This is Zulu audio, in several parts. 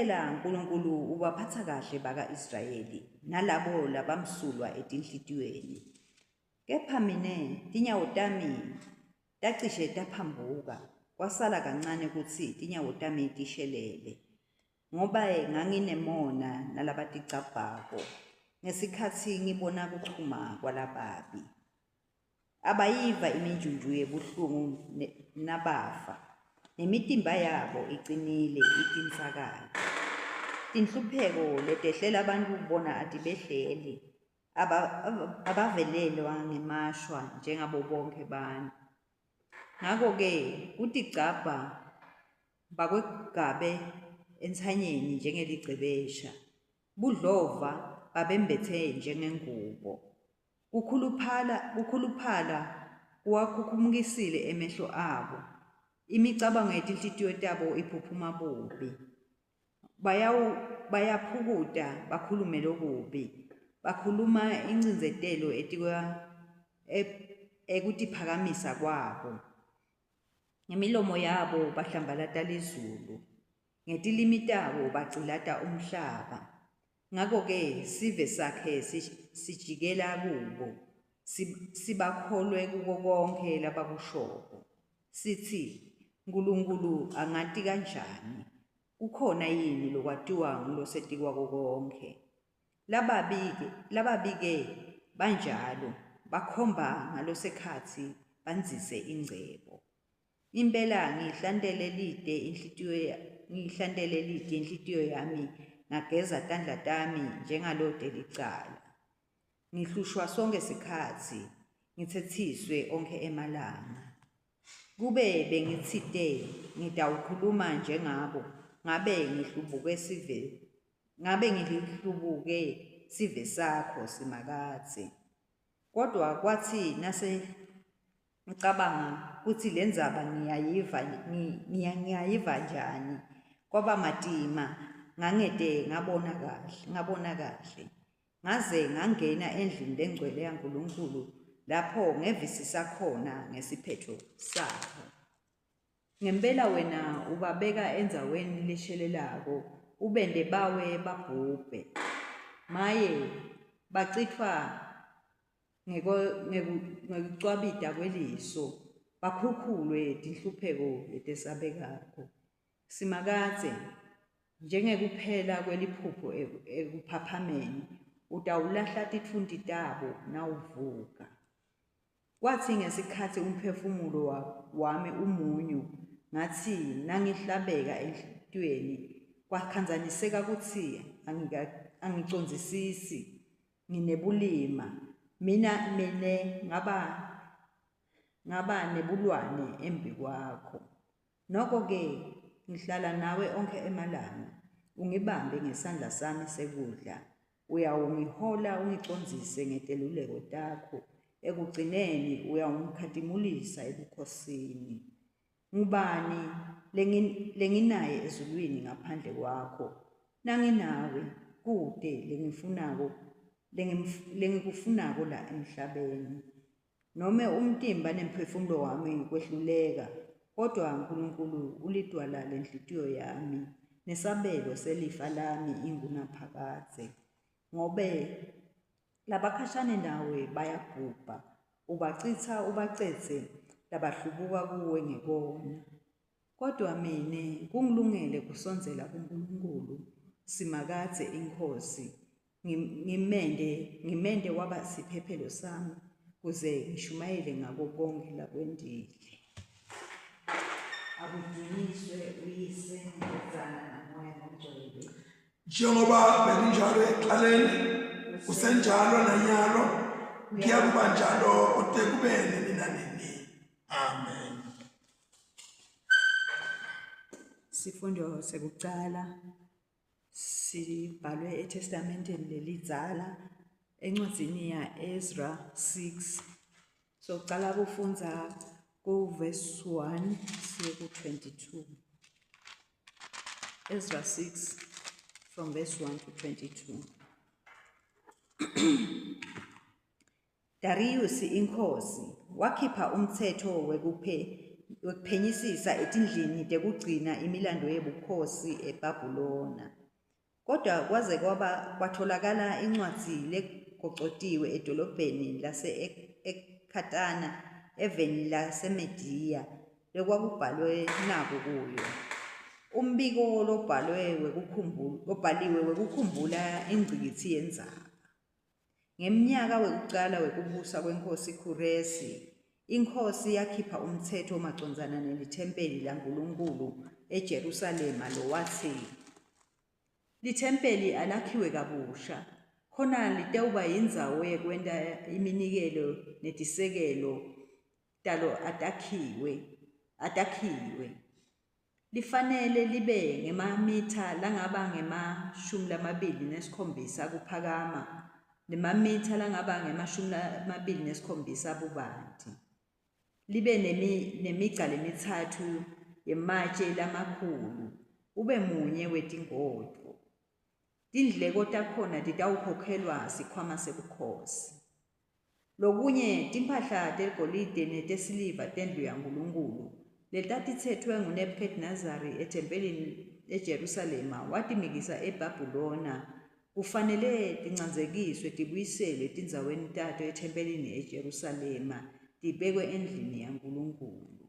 Impela uNkulunkulu ubaphatha kahle baka-Israyeli nalabo labamsulwa etinhlitiyweni. Kepha mine tinyawo tami tacishe taphambuka, kwasala kancane kutsi tinyawo tami tishelele, ngoba nganginemona nalabaticabhako ngesikhatsi ngibona kuchuma kwalababi. Abayiva iminjunju yebuhlungu nabafa, nemitimba yabo icinile itinsakala. Tinhlupheko letehlela abantu bona atibehleli, abavelelwa ngemashwa njengabo bonke bantfu. Ngako-ke kuticabha bakwegabe entsanyeni njengeligcebesha, budlova babembethe njengengubo. Kukhuluphala kuwakhukhumukisile emehlo abo, imicabango yetinhlitiyo tabo iphuphuma bubi. Bayaphukuta bakhulume lokubi, bakhuluma incindzetelo ekutiphakamisa kwabo. Ngemilomo yabo bahlambalata lizulu, ngetilimi tabo bacilata umhlaba. Ngako-ke sive sakhe sijikela kubo, sibakholwe kuko konke labakushoko. Sithi, Nkulunkulu angati kanjani? Kukhona yini lokwatiwa ngulosetikwa konke? Lababi-ke banjalo, bakhomba ngalosekhatsi banzise ingcebo. Impela ngiyihlandele lite inhlitiyo yami, ngageza tandla tami njengalode licala. Ngihlushwa sonke sikhatsi, ngitsethiswe onke emalanga. Kube bengitsite ngitawukhuluma njengabo, ngabe ngihlubuke sive sakho simakatse. Kodwa kwatsi nase ngicabanga kutsi lendzaba ngiyayiva njani, kwaba matima, ngangete ngabona kahle. Ngaze ngangena endlini lengcwele yaNkulunkulu, lapho ngevisisa khona ngesiphetho sakho. Ngempela wena ubabeka endzaweni leshelelako, ubende bawe babhubhe. Maye bacitfwa ngekucwabita kweliso, bakhukhulwe tinhlupheko letesabekako. Simakatse, njengekuphela kweliphupho ekuphaphameni, utawulahla titfundi tabo nawuvuka. Kwatsi ngesikhatsi umphefumulo wami umunyu, ngathi nangihlabeka enhlitiyweni, kwakhandzaniseka kutsi angicondzisisi, nginebulima, mine ngaba nebulwane embi kwakho. Noko-ke ngihlala nawe onke emalanga, ungibambe ngesandla sami sekudla, uyawungihola ungicondzise ngeteluleko takho, ekugcineni uyawungikhatimulisa ebukhosini. Ngubani lenginaye ezulwini ngaphandle kwakho? Nanginawe kute lengikufunako la emhlabeni. Nome umtimba nemphefumulo wami kwehluleka, kodwa Nkulunkulu ulidwala lenhlitiyo yami, nesabelo selifa lami ingunaphakadze. Ngobe labakhashane nawe bayabhubha, ubacitsa ubacetse, labahlubuka kuwe ngekona. Kodwa mine kungilungele kusondzela kuNkulunkulu, simakatse inkhosi, ngimende waba siphephelo sami, kuze ngishumayele ngako konke lakwendile. Akudunyiswe uyise ndodzana namoya ngcwele. Njengoba bekunjalo ekuqaleni, kusenjalo nanyalo, kuyakuba njalo kude kube nini nanini. Amen. Sifundo sekucala sibhalwe eTestamenteni lelidzala encwadzini ya Ezra 6. So cala kufundza ku verse 1 siye ku 22. Ezra 6 from verse 1 to 22. Darius inkosi wakhipha umthetho wekuphenyisisa etindlini tekugcina imilando yebukhosi eBhabhilona. Kodwa kwaze kwatholakala incwadi legocotiwe edolobheni lase-Ekhatana eveni laseMediya lekwakubhalwe naku kuyo umbiko lobhaliwe wekukhumbula ingqikithi yendzaba. Ngemnyaka wekucala wekubusa kwenkosi Khuresi, inkhosi yakhipha umthetho macondzana nelithempeli laNkulunkulu eJerusalema lowathi lithempeli alakhiwe kabusha, khona litewuba yindzawo yekwenta iminikelo netisekelo talo atakhiwe. Lifanele libe ngemamitha langaba ngema-27 kuphakama nemamitha langaba ngema-27 bubanti. Libe nemigca lemithathu yematshe lamakhulu, ube munye wetingodlo. Tindleko takhona titawukhokhelwa sikhwama sebukhosi. Lokunye timphahla tegolide netesiliva tendlu yaNkulunkulu letatitsetfwe nguNebukadnezari etempelini eJerusalema watimikisa eBhabhilona kufanele tincandzekiswe tibuyiselwe tindzaweni tato etempelini eJerusalema tibekwe endlini yaNkulunkulu.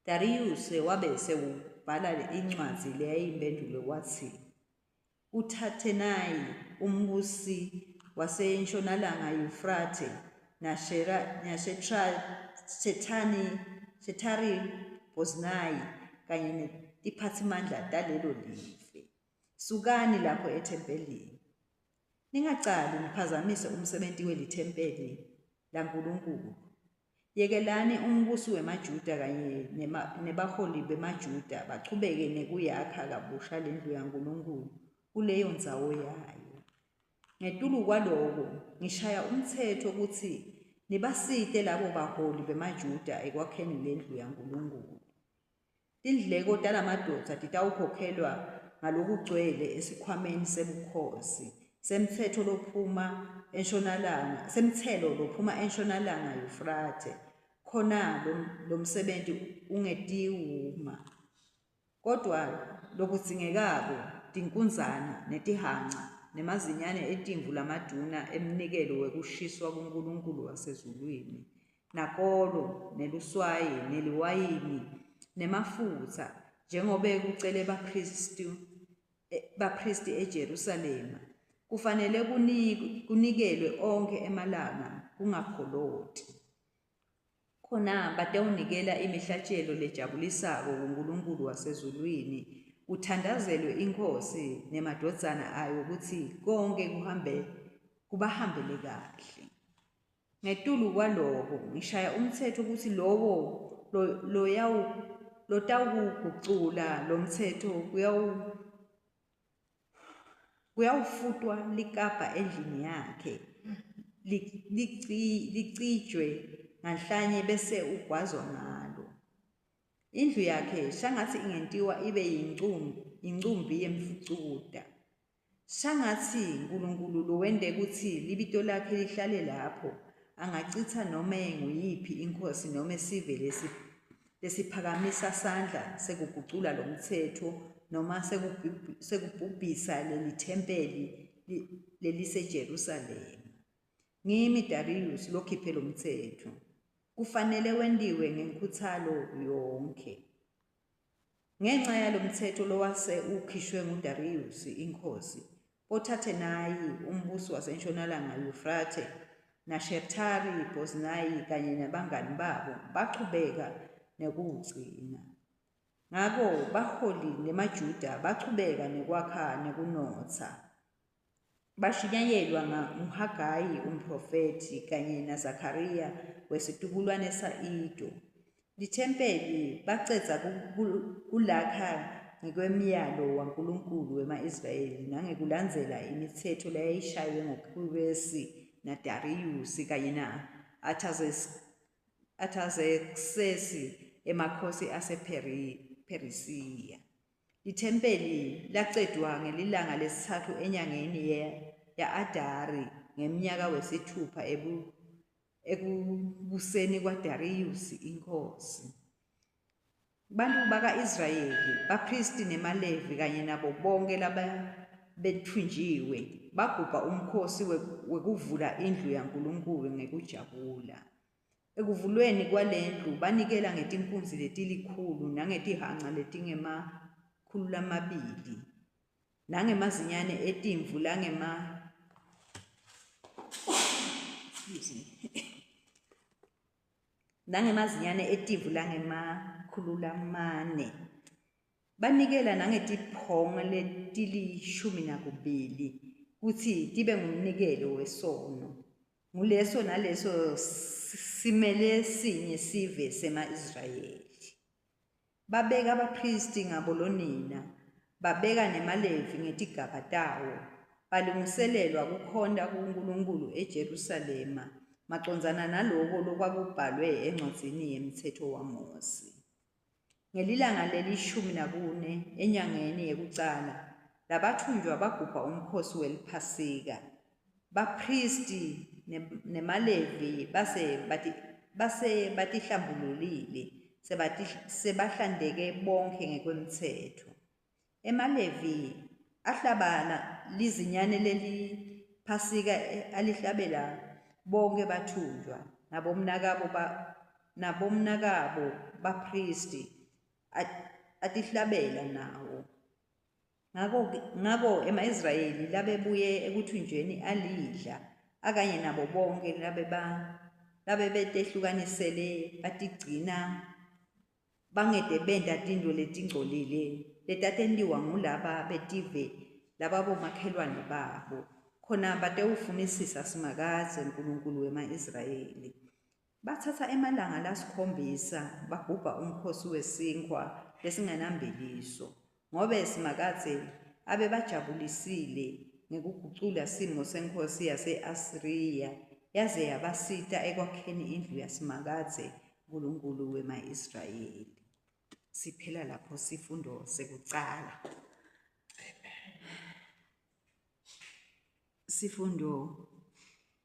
Dariyuse wabe sewubhala incwadzi leyayimphendvulo watsi uThatenayi umbusi wasentshonalanga Yufrate Shethari Boznayi kanye netiphatsimandla talelo live, sukani lapho etempelini. Ningacali niphazamise umsebenti welithempeli laNkulunkulu. Yekelani umbusi wemaJuda kanye nebaholi bemaJuda bachubeke nekuyakha kabusha lendlu yaNkulunkulu kuleyo ndzawo yayo. Ngetulu kwaloko ngishaya umthetho kutsi nibasite labo baholi bemaJuda ekwakheni lendlu yaNkulunkulu. Tindleko talamadoda titawukhokhelwa ngalokugcwele esikhwameni sebukhosi semthelo lophuma entshonalanga Yufrate, khona lomsebenti ungetiwuma. Kodwa lokudzingekako tinkunzana netihanca nemazinyane etimvu lamaduna emnikelo wekushiswa kuNkulunkulu wasezulwini, nakolo neluswayi neliwayini nemafutsa njengobe kucele bapristi eJerusalema, kufanele kunikelwe onke emalanga kungakholoti. Khona batewunikela imihlatshelo lejabulisako kuNkulunkulu wasezulwini, kuthandazelwe inkosi nemadodzana ayo ukuthi konke kubahambele kahle. Ngetulu kwaloko ngishaya umthetho ukuthi lowo lotawugucula lomthetho kuyawufutwa likabha endlini yakhe licijwe nganhlanye bese ugwazwa ngalo. Indlu yakhe shangathi ingentiwa ibe yincumbi yemfucuda. Shangathi uNkulunkulu lowende kutsi libito lakhe lihlale lapho, angacitsa nome nguyiphi inkosi nome sive lesiphakamisa sandla sekugucula lomthetho noma sekubhubhisa lelithempeli leliseJerusalema. Ngimi Dariyus lokhiphe lomthetho. Kufanele wendiwe ngenkhuthalo yonke. Ngenxa yalomthetho lowase ukhishwe nguDariyus inkosi, boThatenayi umbusi wasentshonalanga Yufrate naShethari Boznayi kanye nabangani babo bachubeka nekuwugcina. Ngako baholi nemaJuda bachubeka nekwakha nekunotsa. Bashinyayelwa nguHagayi umprofeti kanye naZakhariya wesitubulwane sa-Ido. Lithempeli bacedza kulakha ngekwemyalo waNkulunkulu wema-Israyeli nangekulandzela imitsetfo layayishaywe nguKhuresi naDariyusi kanye na-Artaxerxes emakhosi asePheresiya. Lithempeli lacedwa ngelilanga lesithathu enyangeni ya-Adari ngemnyaka wesithupha ekubuseni kwaDarius inkosi. Bantu baka-Israyeli, bapristi nemalevi kanye nabo bonke laba bethunjiwe bagubha umkhosi wekuvula indlu yaNkulunkulu ngekujabula. Ekuvulweni kwalendlu banikela ngetinkunzi letilikhulu nangetihanqa letingema-200 nangemazinyane etimvu nangemazinyane etimvu langema-400. Banikela nangetiphongo letili-12 kutsi tibe ngumnikelo wesono. Nguleso naleso simele sinye sive sema-Israyeli. Babeka abapristi ngabolonina, babeka nemalevi ngetigaba tawo, balungiselelwa kukhonda kuNkulunkulu eJerusalema macondzana naloko lokwakubhalwe encwadzini yeMtsetfo waMose. Ngelilanga leli-14 enyangeni yekucala, labathunjwa bagubha umkhosi weliphasika. Bapristi nemalevi base batihlambululile sebahlandeke bonke ngekwemtsetfo. Emalevi ahlabala lizinyane leliphasika alihlabela bonke bathunjwa nabomnakabo bapristi atihlabela nawo. Ngako ema-Israyeli labebuye ekuthunjweni alidla akanye nabo bonke labebetehlukanisele batigcina bangede benta tintfo letingcolile letatentiwa ngulaba betive lababomakhelwane babo. Khona batewufunisisa simakadze uNkulunkulu wema-Israyeli. Batsatsa emalanga lasikhombisa bagubha umkhosi wesinkwa lesingenambiliso, ngobe simakadze abebajabulisile ngekugucula simo senkosi yase-Asiriya yaze yabasita ekwakheni indlu yasimakadze uNkulunkulu wema-Israyeli. Siphela lapho sifundo sekucala. Sifundo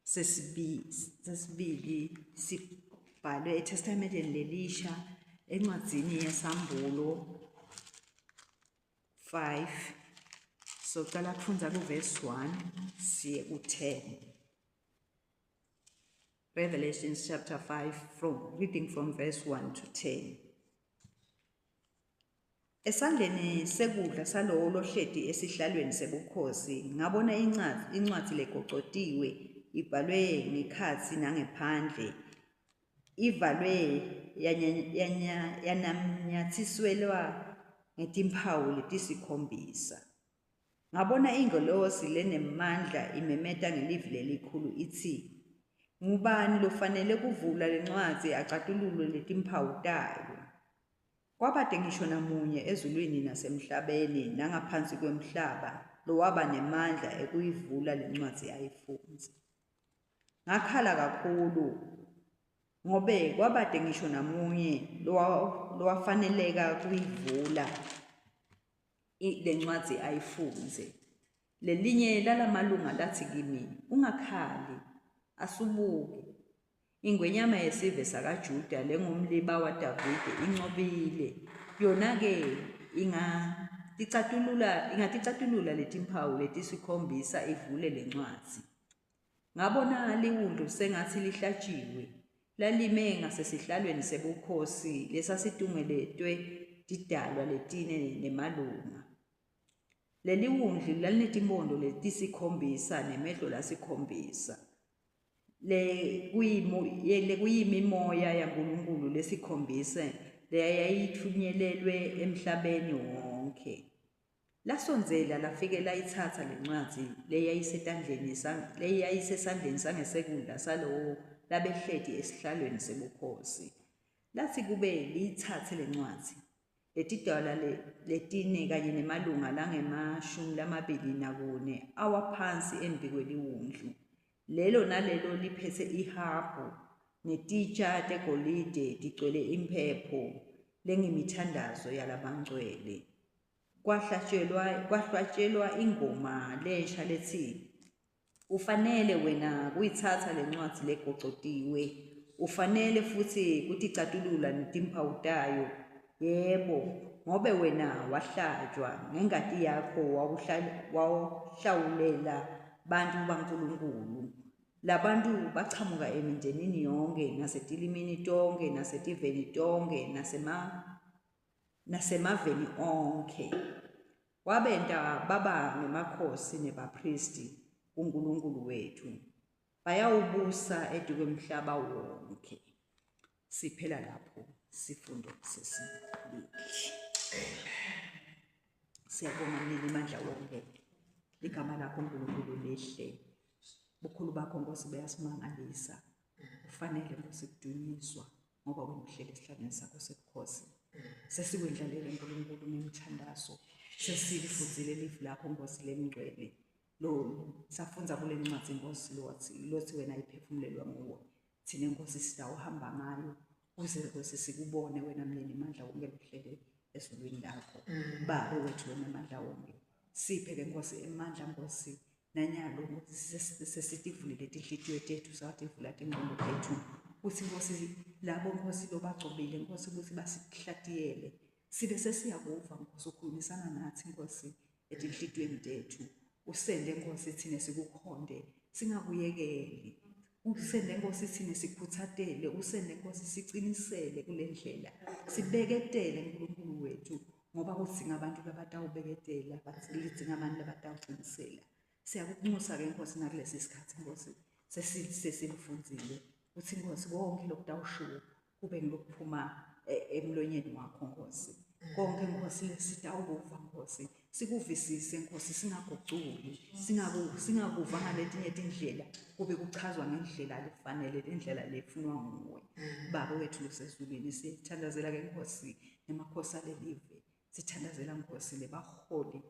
sesibili sibhalwe eTestamenteni lelisha encwadzini yeSambulo 5. Socala kufundza kuverse 1 siye ku-10. Revelation chapter 5 reading from verse 1 to 10. Esandleni sekudla salowo lohleti esihlalweni sebukhosi ngabona incwadzi legocotiwe ibhalwe ngekhatsi nangephandle, ivalwe yananyathiselwa ngetimphawu letisikhombisa. Ngabona ingelosi lenemandla imemeta ngelivi lelikhulu itsi, ngubani lofanele kuvula lencwadzi acatululwe letimphawu tayo? Kwabate ngisho namunye ezulwini nasemhlabeni nangaphansi kwemhlaba lowaba nemandla ekuyivula lencwadzi ayifunze. Ngakhala kakhulu ngobe kwabate ngisho namunye lowafaneleka kuyivula lencwadzi ayifunze. Lelinye lalamalunga lathi kimi, ungakhali, asubuke. Ingwenyama yesive sakaJuda lengumliba waDavide inqobile, yona-ke ingaticatulula letimphawu letisikhombisa ivule lencwadzi. Ngabona liwundlu sengathi lihlatshiwe, lalime ngasesihlalweni sebukhosi lesasitumeletwe tidalwa letine nemalunga. Leli wundlu lalinetimpondo letisikhombisa nemehlo lasikhombisa. Lekuyimimoya yaNkulunkulu lesikhombisa leyayithunyelelwe emhlabeni wonke. Lasonzela lafike layitsatsa lencwadzi leyayisesandleni sangesekudla salowo labehleti esihlalweni sebukhosi. Lathi kube liyitsatse lencwadzi, letidalwa letine kanye nemalunga langema-24 awaphansi embi kweliwundlu. Lelo nalelo liphetse ihabhu netitsha tegolide tigcwele impepho lengemithandazo yalabangcwele. Kwahlatjelwa ingoma lensha letsi, ufanele wena kuyithatha lencwadi legocotiwe, ufanele futhi kuticatulula netimpawu tayo. Yebo, ngobe wena wahlatshwa ngengati yakho wawuhlawulela bantu baNkulunkulu. Labantu bachamuka emindenini yonke, nasetilimini tonke, nasetiveni tonke, nasemaveni onke. Wabenta baba nemakhosi nebapristi kuNkulunkulu wethu. Bayawubusa kwemhlaba wonke. Siphela lapho sifundo sesibili. Siyabonga Mnini Mandla wonke. Igama lakho Nkulunkulu lihle. Ubukhulu bakho Nkosi buyasimangalisa. Ufanele Nkosi kudunyiswa ngoba wena uhleli esihlalweni sakho sobukhosi. Sesikwendlalele Nkulunkulu ngemthandazo. Sesilifundzile lifu lakho Nkosi lemngcwele. Lo safunza kule ncwadi Nkosi lothi wena iphefumulelwa nguwe. Thina Nkosi sitawuhamba ngayo uze Nkosi sikubone wena Mnini Mandla wonke uhleli esizulwini lakho. Baba wethu wena Mandla wonke. Siphe ke Nkosi emandla Nkosi. Nanyalo Nkosi sesitivulile tinhliziyo tethu sativula tingqondo tethu. Uthi Nkosi labo Nkosi lobagcobile Nkosi ukuthi basihlatiyele. Sibe sesiyakuva Nkosi ukhulumisana nathi Nkosi etinhliziyweni tethu. Usende Nkosi thina sikukhonde singakuyekeli. Usende Nkosi thina sikhuthatele, usende Nkosi siqinisele kule ndlela. Sibeketele Nkulunkulu wethu ngoba udzinga abantu labatawubeketela, lidzinga abantu labatawuqinisela. Siyakubonga ke Nkosi nakulesi sikhathi Nkosi sesilifundzile. Uthi Nkosi konke lokutawushiwo kube ngilokuphuma emlonyeni wakho Nkosi. Konke Nkosi lesitawukuva Nkosi. Sikuvisise Nkosi singaguculi, singakuva ngaletinye tindlela kube kuchazwa ngendlela lefanele, indlela lefunwa nguwe. Baba wethu losezulwini sithandazela ke Nkosi nemakhosi alelive. Sithandazela Nkosi lebaholi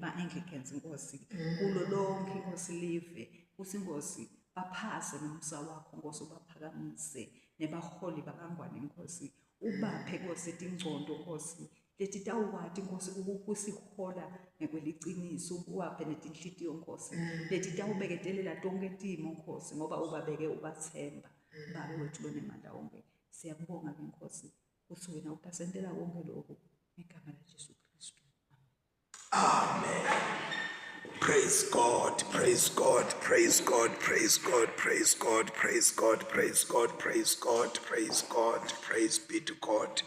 ba-Anglicans Nkosi kulo lonke Nkosi live. Uthi Nkosi baphase nomsa wakho Nkosi ubaphakamise nebaholi bakangwane Nkosi. Ubaphe Nkosi tingcondo Nkosi leti tawukwati Nkosi ukusihola ngekweliciniso. Uwaphe netinhliziyo Nkosi leti tawubeketelela tonke timo Nkosi ngoba ubabeke ubathemba. Baba wethu lonemandla wonke siyakubonga ke Nkosi ukuthi wena utasentela konke lokho ngegama laJesu Kristu. Amen. Praise God, praise God, praise God, praise God, praise God, praise God, praise God, praise God, praise God, praise be to God.